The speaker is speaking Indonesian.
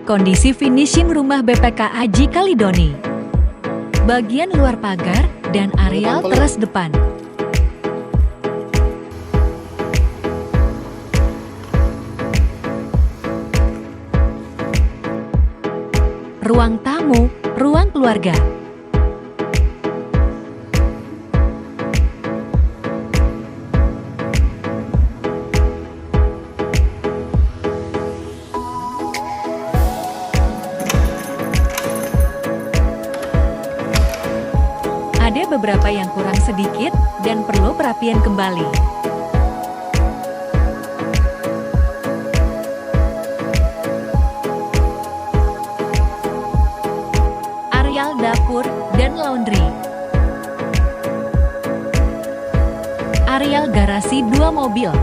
Kondisi finishing rumah BPK Aji Kalidoni. Bagian luar pagar dan areal teras depan. Ruang tamu, ruang keluarga. Ada beberapa yang kurang sedikit dan perlu perapian kembali. Areal dapur dan laundry. Areal garasi 2 mobil.